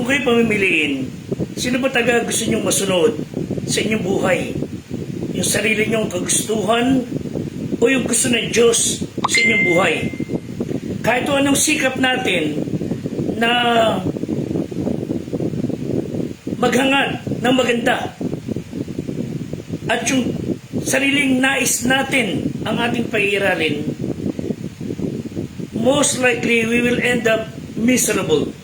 Kung kayo pamimiliin, sino ba taga gusto nyong masunod sa inyong buhay? Yung sarili nyong kagustuhan o yung gusto ng Diyos sa inyong buhay? Kahit anong sikap natin na maghangad ng maganda at yung sariling nais natin ang ating pag-iiralin, most likely we will end up miserable.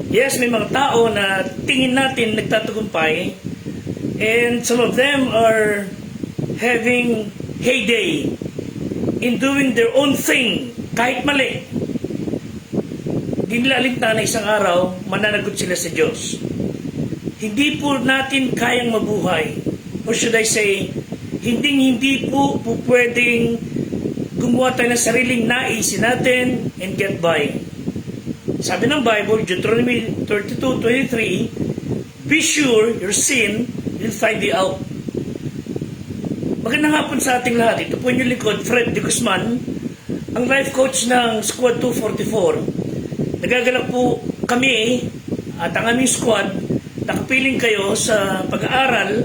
Yes, may mga tao na tingin natin nagtatagumpay, and some of them are having heyday in doing their own thing kahit mali. Di nila alinta na isang araw mananagot sila sa Diyos. Hindi po natin kayang mabuhay, or should I say, hindi po pwedeng gumawa tayo ng sariling naisin natin and get by. Sabi ng Bible, Deuteronomy 32:23, be sure your sin will find you out. Magandang hapon sa ating lahat. Ito po yung likod, Fred de Guzman, ang life coach ng Squad 244. Nagagalak po kami at ang aming squad, nakapiling kayo sa pag-aaral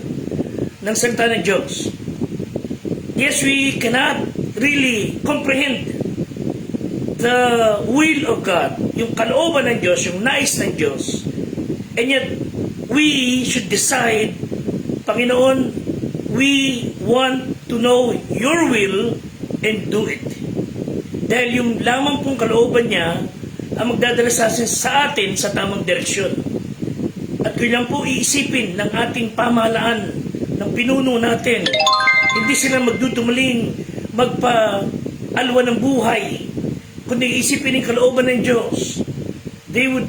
ng salita ng Diyos. Yes, we cannot really comprehend the will of God, yung kalooban ng Diyos, yung nais ng Diyos. And yet, we should decide, Panginoon, we want to know your will and do it. Dahil yung lamang pong kalooban niya ang magdadala sa atin sa tamang direksyon. At kung lang po iisipin ng ating pamahalaan, ng pinuno natin, hindi sila magdudumaling, magpa-alwa ng buhay, kundi isipin ng kalooban ng Diyos, they would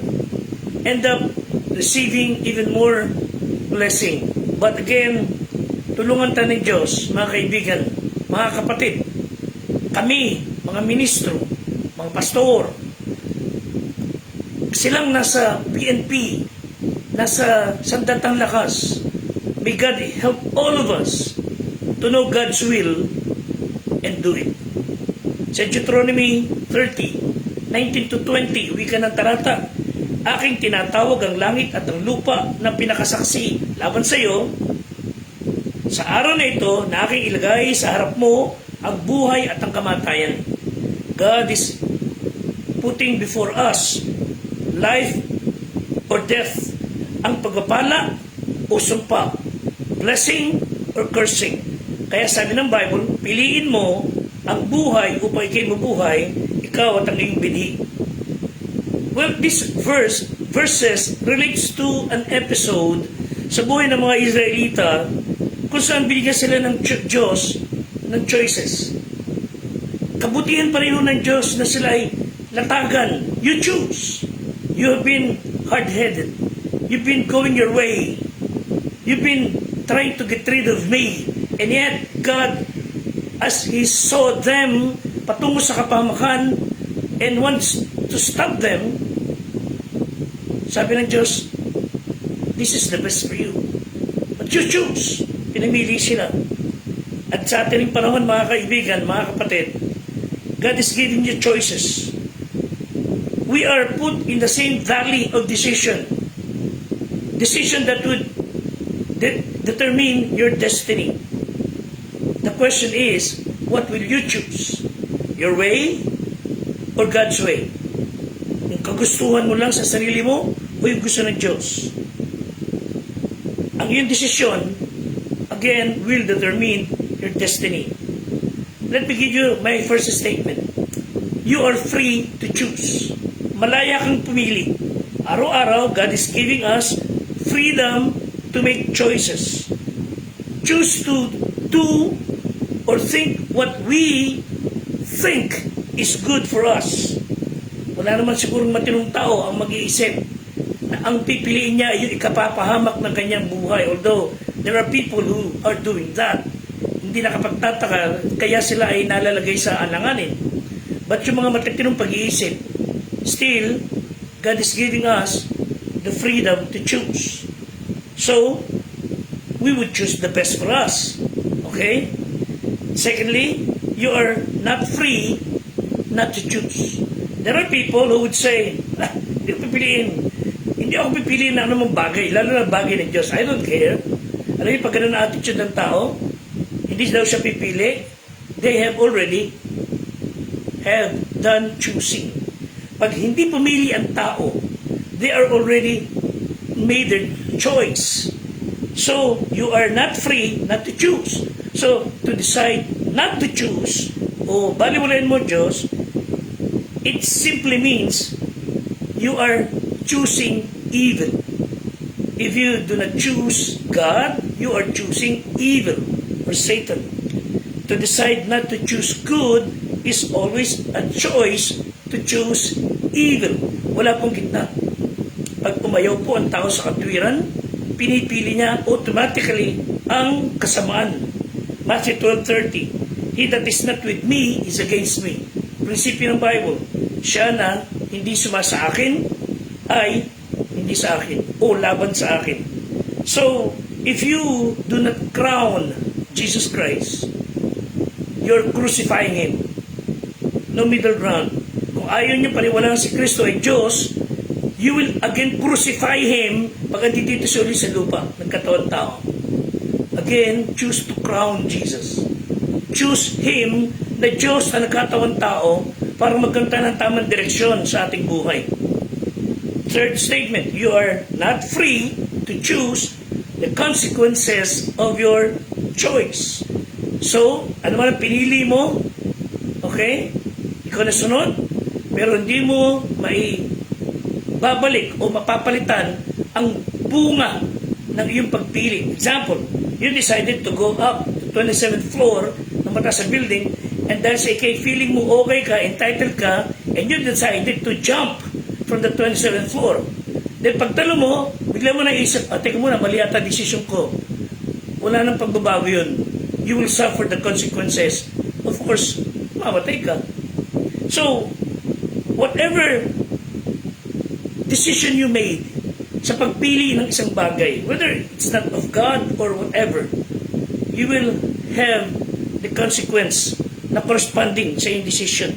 end up receiving even more blessing. But again, tulungan tayo ng Diyos, mga kaibigan, mga kapatid, kami, mga ministro, mga pastor, silang nasa PNP, nasa sandatang lakas. May God help all of us to know God's will and do it. Sa Deuteronomy 30:19-20, wika ng talata, aking tinatawag ang langit at ang lupa na pinakasaksi laban sa iyo. Sa araw na ito, na aking ilagay sa harap mo ang buhay at ang kamatayan. God is putting before us life or death, ang pagpapala o sumpa, blessing or cursing. Kaya sabi ng Bible, piliin mo ang buhay upang ikay mabuhay, ikaw at ang iyong binhi. Well, this verses relates to an episode sa buhay ng mga Israelita kung saan binigyan sila ng Diyos ng choices. Kabutihan pa rin ng Diyos na sila ay latagan. You choose. You have been hard-headed. You've been going your way. You've been trying to get rid of me. And yet, God, as He saw them patungo sa kapahamakan and wants to stop them, sabi ng Diyos, this is the best for you. But you choose. Pinamili sila. At sa ating panahon, mga kaibigan, mga kapatid, God is giving you choices. We are put in the same valley of decision. Decision that would determine your destiny. The question is, what will you choose? Your way or God's way? Yung kagustuhan mo lang sa sarili mo o yung gusto ng Diyos? Ang iyong desisyon, again, will determine your destiny. Let me give you my first statement. You are free to choose. Malaya kang pumili. Araw-araw, God is giving us freedom to make choices. Choose to do or think what we think is good for us. Wala naman sigurong matinong tao ang mag-iisip na ang pipiliin niya ay yung ikapapahamak ng kanyang buhay. Although, there are people who are doing that. Hindi nakapagtataka, kaya sila ay nalalagay sa alanganin. But yung mga matatinong pag-iisip, still, God is giving us the freedom to choose. So, we would choose the best for us. Okay? Secondly, you are not free not to choose. There are people who would say, hindi ko pipiliin. Hindi ako pipili na anumang bagay, lalo na bagay ng Diyos. I don't care. Alam niyo, pag ganun na attitude ng tao, hindi daw siya pipili. They have already have done choosing. Pag hindi pumili ang tao, they are already made their choice. So, you are not free not to choose. So, to decide not to choose, o baliwalain mo Diyos, it simply means you are choosing evil. If you do not choose God, you are choosing evil or Satan. To decide not to choose good is always a choice to choose evil. Wala pong gitna. Pag umayaw po ang tao sa katwiran, pinipili niya automatically ang kasamaan. Matthew 12:30, He that is not with me is against me. Prinsipyo ng Bible, siya na hindi sumasa akin ay hindi sa akin o laban sa akin. So, if you do not crown Jesus Christ, you're crucifying Him. No middle ground. Kung ayaw niyo paniwalaan si Kristo ay Diyos, you will again crucify Him pag andito siya ulit sa lupa ng katawan tao. Again, choose to crown Jesus. Choose Him na Diyos na nagkatawan tao para magkanta ng tamang direksyon sa ating buhay. Third statement, you are not free to choose the consequences of your choice. So, ano man ang pinili mo, okay, ikaw na sunod, pero hindi mo babalik o mapapalitan ang bunga ng iyong pagpili. Example, you decided to go up to 27th floor ng mataas na building, and dahil sa feeling mo okay ka, entitled ka, and you decided to jump from the 27th floor. Then pagtalo mo, bigla mo naisip, teka muna, mali ata decision ko. Wala nang pagbabago yun. You will suffer the consequences. Of course, mamatay ka. So, whatever decision you made sa pagpili ng isang bagay, whether it's not of God or whatever, you will have the consequence na corresponding sa iyong decision.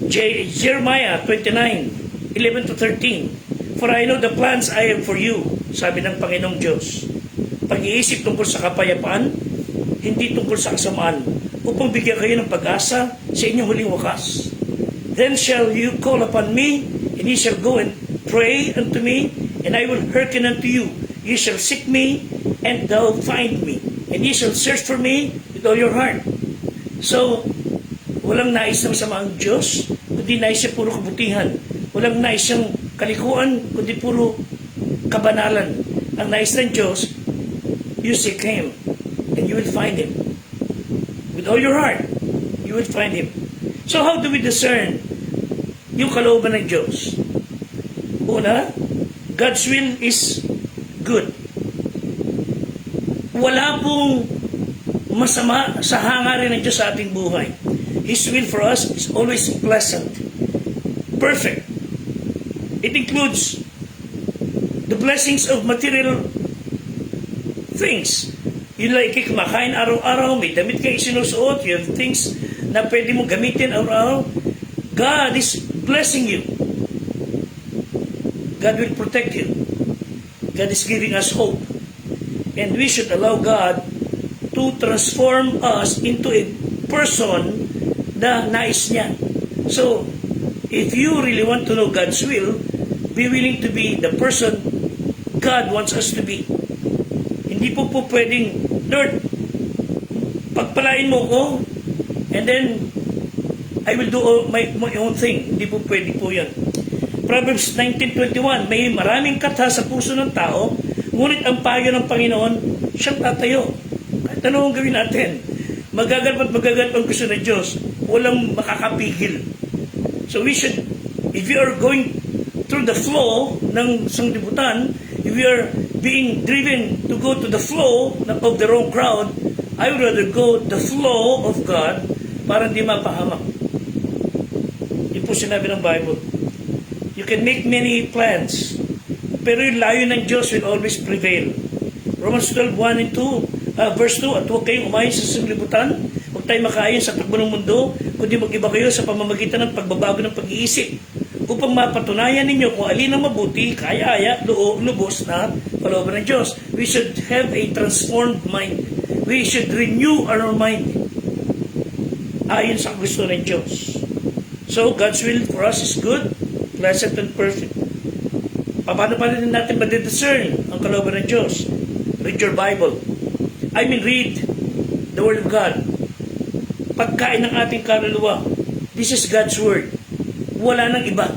Jeremiah 29:11-13, For I know the plans I have for you, sabi ng Panginoong Diyos. Pag-iisip tungkol sa kapayapaan, hindi tungkol sa kasamaan, upang bigyan kayo ng pag-asa sa inyong huling wakas. Then shall you call upon me, and ye shall go and pray unto me, and I will hearken unto you. Ye shall seek me, and thou find me, and ye shall search for me with all your heart. So, walang nais ng masama ang Diyos, kundi nais siya puro kabutihan. Walang nais siyang kalikuan, kundi puro kabanalan. Ang nais ng Diyos, you seek Him, and you will find Him. With all your heart, you will find Him. So how do we discern yung kalooban ng Diyos? Una, God's will is good. Wala pong masama sa hangarin ng Diyos sa ating buhay. His will for us is always pleasant, perfect. It includes the blessings of material things. Yun lang kumakain araw-araw, may damit kayo sinusuot, you have things na pwede mo gamitin araw-araw. God is blessing you. God will protect you. God is giving us hope. And we should allow God to transform us into a person na nais niya. So, if you really want to know God's will, be willing to be the person God wants us to be. Hindi po pwedeng, Lord, pagpalain mo ko, and then, I will do my own thing. Hindi po pwede po yan. Proverbs 19:21, may maraming katha sa puso ng tao, ngunit ang payo ng Panginoon, siyang tatayo. Kahit ano ang gawin natin, magagalap ang gusto ng Diyos, walang makakapigil. So we should, if you are going through the flow ng sanglibutan, if you are being driven to go to the flow of the wrong crowd, I would rather go the flow of God para hindi mapahamak. Yun po sinabi ng Bible. You can make many plans, pero yung layo ng Diyos will always prevail. Romans 12:1 and 2, verse 2, at huwag kayong umayon sa sanglibutan, huwag tayong makayon sa takbo ng mundo, kundi mag-iba kayo sa pamamagitan ng pagbabago ng pag-iisip, upang mapatunayan ninyo kung alin ang mabuti, kaya-aya, lubos na kalooban ng Diyos. We should have a transformed mind. We should renew our mind ayon sa gusto ng Diyos. So, God's will for us is good, pleasant, and perfect. Paano pa rin natin ma-discern ang kalooban ng Diyos? Read your Bible. Read the Word of God. Pagkain ng ating kaluluwa. This is God's Word. Wala nang iba.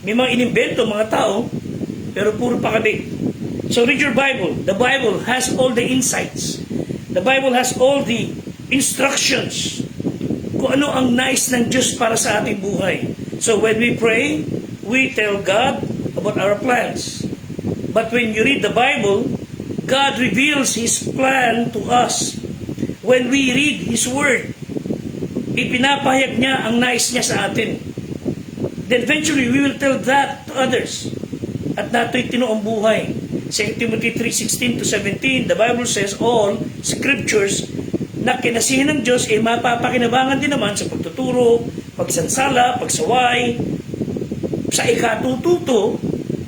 May mga inimbento mga tao, pero puro pakabig. So read your Bible. The Bible has all the insights. The Bible has all the instructions kung ano ang nais ng Diyos para sa ating buhay. So when we pray, we tell God about our plans. But when you read the Bible, God reveals His plan to us. When we read His Word, ipinapahayag niya ang nais niya sa atin. Then eventually, we will tell that to others. At nato'y tinuong buhay. 2 Timothy 3:16 to 17, the Bible says, all scriptures na kinasihan ng Diyos ay mapapakinabangan din naman sa pagtuturo, pagsansala, pagsaway, sa ikatututo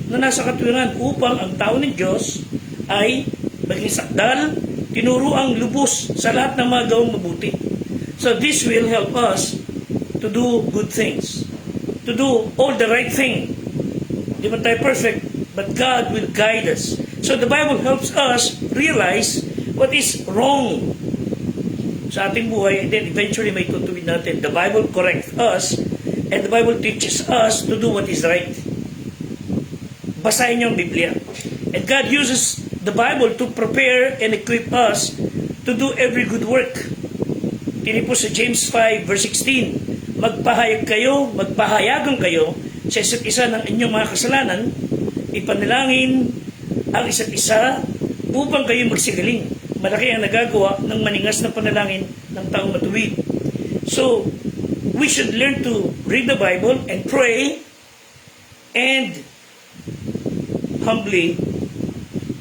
na nasa katuwiran upang ang tao ng Diyos ay maging sakdal, tinuruang lubos sa lahat ng mga gawang mabuti. So this will help us to do good things, to do all the right thing. Di man tayo perfect, but God will guide us. So the Bible helps us realize what is wrong sa ating buhay, and then eventually may tutuwid natin. The Bible corrects us, and the Bible teaches us to do what is right. Basahin niyo ang Biblia. And God uses the Bible to prepare and equip us to do every good work. Tini po sa James 5 verse 16, magpahayagan kayo sa isa't isa ng inyong mga kasalanan, ipanalangin ang isa't isa upang kayo magsigaling. Malaki ang nagagawa ng maningas na panalangin ng taong matuwid. So, we should learn to read the Bible and pray and humbly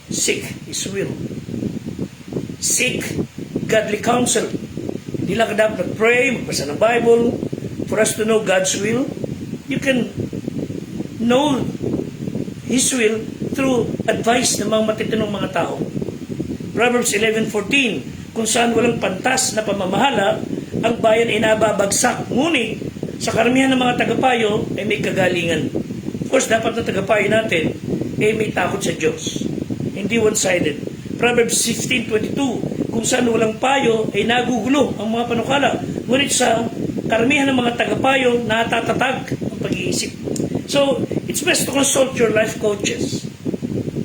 seek His will. Seek godly counsel. Hindi lang ka dapat mag-pray, magbasa ng Bible, for us to know God's will. You can know His will through advice ng mga matitinong mga tao. Proverbs 11:14, kung saan walang pantas na pamamahala, ang bayan ay nababagsak. Ngunit, sa karamihan ng mga tagapayo ay may kagalingan. Of course, dapat na tagapayo natin ay may takot sa Diyos. Hindi one-sided. Proverbs 16:22, kung saan walang payo ay nagugulo ang mga panukala. Ngunit sa karamihan ng mga tagapayo, natatatag ang pag-iisip. So, it's best to consult your life coaches,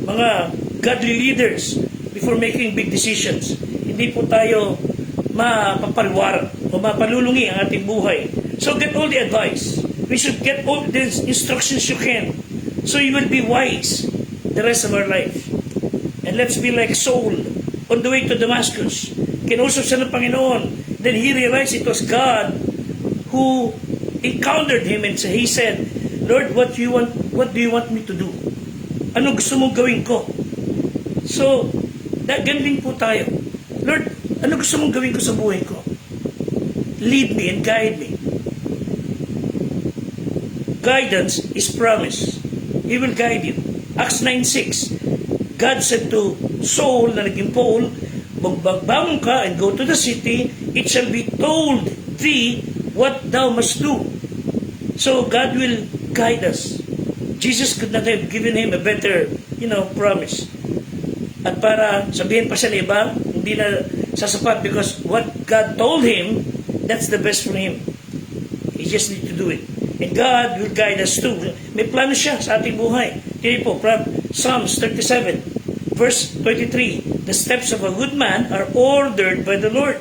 mga godly leaders, before making big decisions. Hindi po tayo mapapariwara o mapalulungi ang ating buhay. So, get all the advice. We should get all the instructions you can, so you will be wise the rest of our life. And let's be like Saul on the way to Damascus. Kinausap siya ng Panginoon. Then he realized it was God who encountered him, and he said, Lord, what do you want me to do? Ano gusto mong gawin ko? So, ganun po tayo. Lord, ano gusto mong gawin ko sa buhay ko? Lead me and guide me. Guidance is promise. He will guide you. Acts 9:6, God said to Saul na naging Paul, magbangon ka and go to the city, it shall be told thee what thou must do. So God will guide us. Jesus could not have given him a better, promise. At para sabihin pa siya na iba, hindi na sasapat, because what God told him, that's the best for him. He just need to do it. And God will guide us too. May plano siya sa ating buhay. Kaya po, Psalms 37, verse 23, the steps of a good man are ordered by the Lord.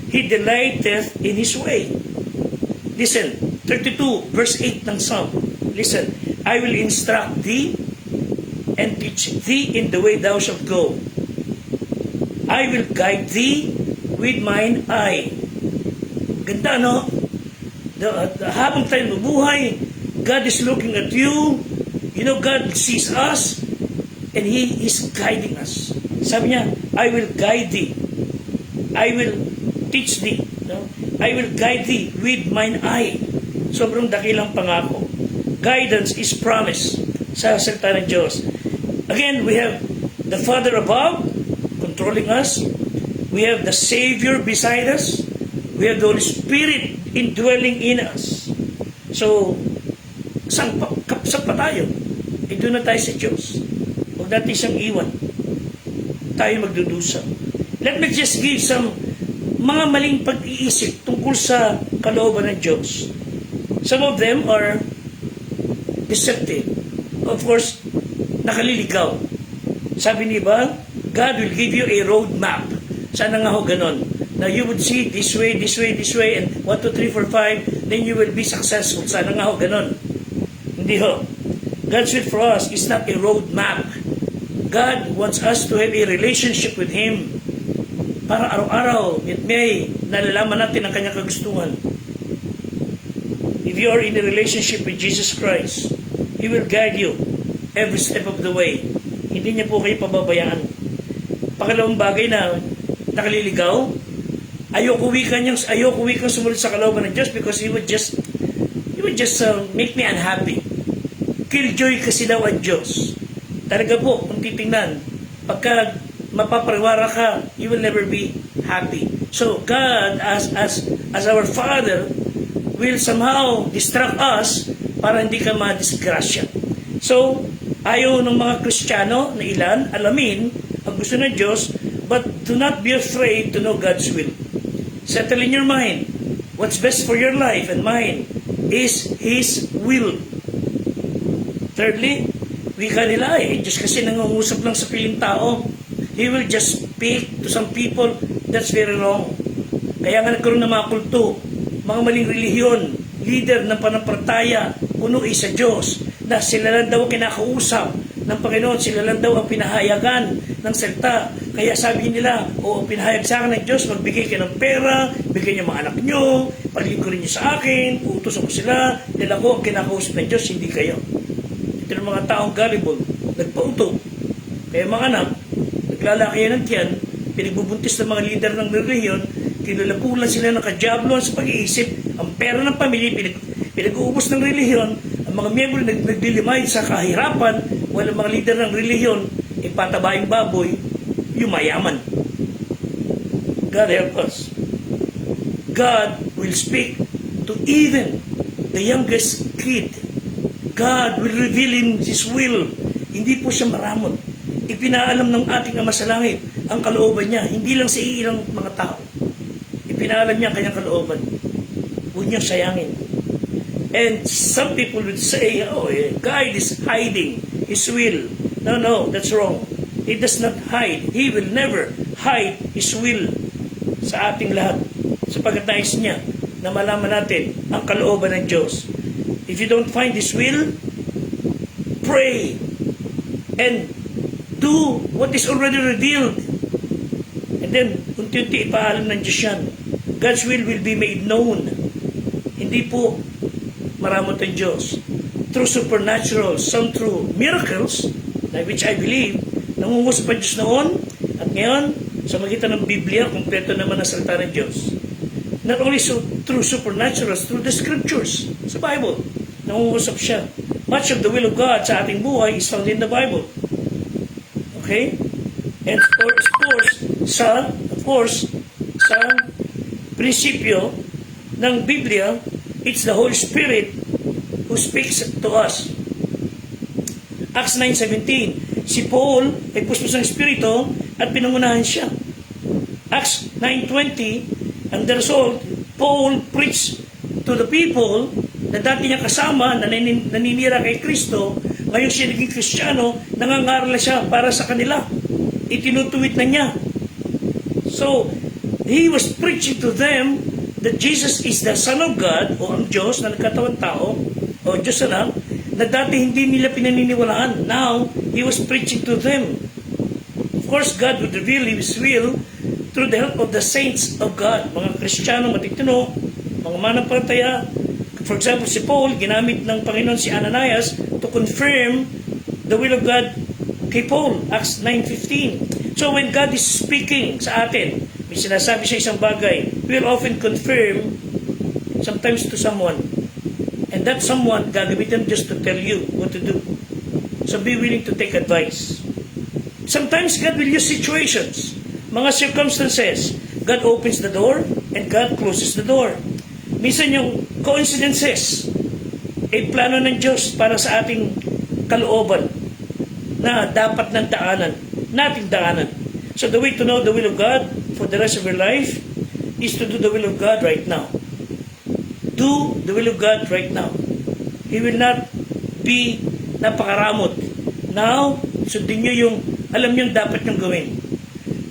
He delighteth in His way. Listen, 32, verse 8 ng Psalm. Listen, I will instruct thee and teach thee in the way thou shalt go. I will guide thee with mine eye. Ganda, no? Habang tayo mabuhay, God is looking at you. God sees us, and He is guiding us. Sabi niya, I will guide thee. I will teach thee. No? I will guide thee with mine eye. Sobrang dakilang pangako. guidance is promised sa salita ng Diyos. Again, we have the Father above, controlling us. We have the Savior beside us. We have the Holy Spirit indwelling in us. So, saan pa tayo? Doon na tayo sa Diyos. Huwag natin siyang iwan. Tayo magdudusa. Let me just give some mga maling pag-iisip tungkol sa kalooban ng Diyos. Some of them are deceptive. Of course, nakaliligaw. Sabi niya, God will give you a road map. Sana nga ho ganon. Now you would see this way, this way, this way, and 1, 2, 3, 4, 5, then you will be successful. Sana nga ho ganon. Hindi ho. God's will for us is not a road map. God wants us to have a relationship with Him para araw-araw at may nalalaman natin ang kanyang kagustuhan. If you are in a relationship with Jesus Christ, He will guide you every step of the way. Hindi niya po kayo pababayaan. Pangalawang bagay na nakaliligaw, ayoko wikang sumunod sa kalooban ng Diyos because He would just make me unhappy. Killjoy kasi daw ang Diyos. Talaga po, kung titingnan, pagka mapapariwara ka, you will never be happy. So God, as our Father, will somehow distract us para hindi ka ma-disgrasya. So, ayaw ng mga Kristiyano na ilan, alamin ang gusto ng Diyos, but do not be afraid to know God's will. Settle in your mind, what's best for your life and mine is His will. Thirdly, wika nila Diyos kasi nangungusap lang sa piling tao. He will just speak to some people. That's very wrong. Kaya nga nagkaroon ng mga kulto, mga maling relihiyon, leader ng panampalataya, puno sa Diyos, na sila lang daw kinakausap ng Panginoon, sila lang daw ang pinahayagan ng salita. Kaya sabi nila, pinahayag sa akin ng Diyos, magbigay kayo ng pera, bigyan niyo mga anak niyo, paglingkurin niyo sa akin, uutos ako sila, dahil ako ang kinakausap ng Diyos, hindi kayo. Ito ng mga taong gullible, nagpauto. Kaya mga anak, naglalaki yan ng tiyan, pinagbubuntis ng mga lider ng relihiyon, kinulapulan sila ng kadyablo sa pag-iisip, ang pera ng pamilya, pinag-uubos ng relihiyon, ang mga miyembro nagdilimay sa kahirapan, walang mga lider ng relihiyon, ipatabaing baboy, yumayaman. God help us. God will speak to even the youngest kid. God will reveal His will. Hindi po siya maramot. Ipinaalam ng ating Ama sa Langit ang kalooban niya, hindi lang sa ilang mga tao. Ipinaalam niya ang kanyang kalooban. Huwag niyang sayangin. And some people would say, God is hiding His will. No, that's wrong. He does not hide. He will never hide His will sa ating lahat. Sapagkat nais niya na malaman natin ang kalooban ng Diyos. If you don't find His will, pray and do what is already revealed. And then, unti-unti ipaalam ng Diyos yan. God's will be made known. Hindi po maramot ang Diyos. Through supernatural, some through miracles, which I believe, nangungusap ang Diyos noon, at ngayon, sa magitan ng Biblia, kumpleto naman ang salita ng Diyos. Not only through supernaturals, through the scriptures, sa Bible, nangungusap siya. Much of the will of God sa ating buhay is found in the Bible. Okay? And of course, sa prinsipyo ng Biblia, it's the Holy Spirit who speaks to us. Acts 9:17, si Paul ay puspos ng Espiritu at pinangunahan siya. Acts 9:20, and the result, Paul preached to the people na dati niya kasama, na naninira kay Kristo, ngayon siya naging Kristiyano, nangangaral siya para sa kanila. Itinutuwid na niya. So, he was preaching to them that Jesus is the Son of God, o ang Diyos na nagkatawang tao, o Diyos na dati hindi nila pinaniniwalaan. Now, he was preaching to them. Of course, God would reveal His will through the help of the saints of God, mga Kristiyano matitino, mga manampalataya. For example, si Paul, ginamit ng Panginoon si Ananias to confirm the will of God kay Paul, Acts 9:15. So when God is speaking sa atin, may sinasabi siya isang bagay, we will often confirm sometimes to someone. And that someone, gagamitin just to tell you what to do. So be willing to take advice. Sometimes God will use situations, mga circumstances. God opens the door and God closes the door. Minsan yung coincidences, plano ng Diyos para sa ating kalooban na dapat nating daanan. So the way to know the will of God for the rest of your life is to do the will of God right now. Do the will of God right now. He will not be napakaramot. Now, sundin nyo yung alam nyo dapat nyong gawin.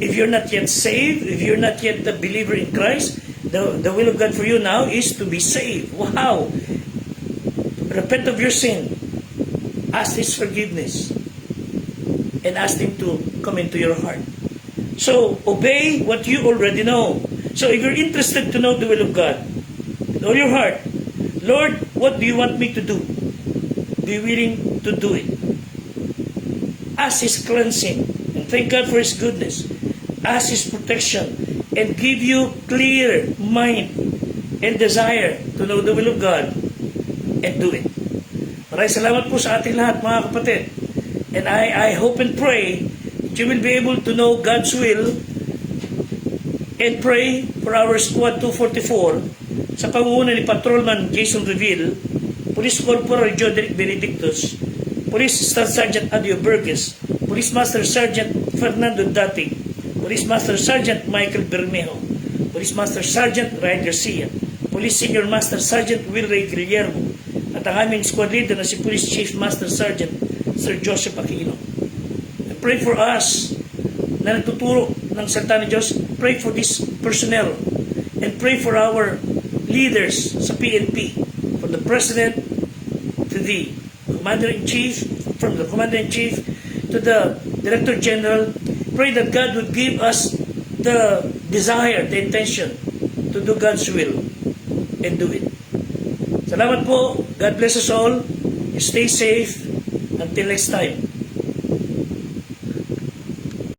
If you're not yet saved, if you're not yet a believer in Christ, the will of God for you now is to be saved. Wow! Repent of your sin. Ask His forgiveness. And ask Him to come into your heart. So, obey what you already know. So, if you're interested to know the will of God, with all your heart, Lord, what do you want me to do? Be willing to do it. Ask His cleansing. And thank God for His goodness. Ask His protection. And give you clear mind and desire to know the will of God. And do it. Maraming salamat po sa ating lahat, mga kapatid. And I hope and pray that you will be able to know God's will and pray for our Squad 244 sa pangunguna ni Patrolman Jason Reville, Police Corporal Joderick Benedictus, Police Staff Sergeant Adio Burgess, Police Master Sergeant Fernando Dating, Police Master Sergeant Michael Bermejo, Police Master Sergeant Ryan Garcia, Police Senior Master Sergeant Will Ray Guillermo, at ang aming squad leader na si Police Chief Master Sergeant Sir Joseph Aquino. And pray for us na nagtuturo ng salita ni Diyos. Pray for this personnel and pray for our leaders sa PNP, from the President to the Commander-in-Chief, from the Commander-in-Chief to the Director General. Pray that God would give us the desire, the intention to do God's will and do it. Salamat po. God bless us all. Stay safe. Until next time.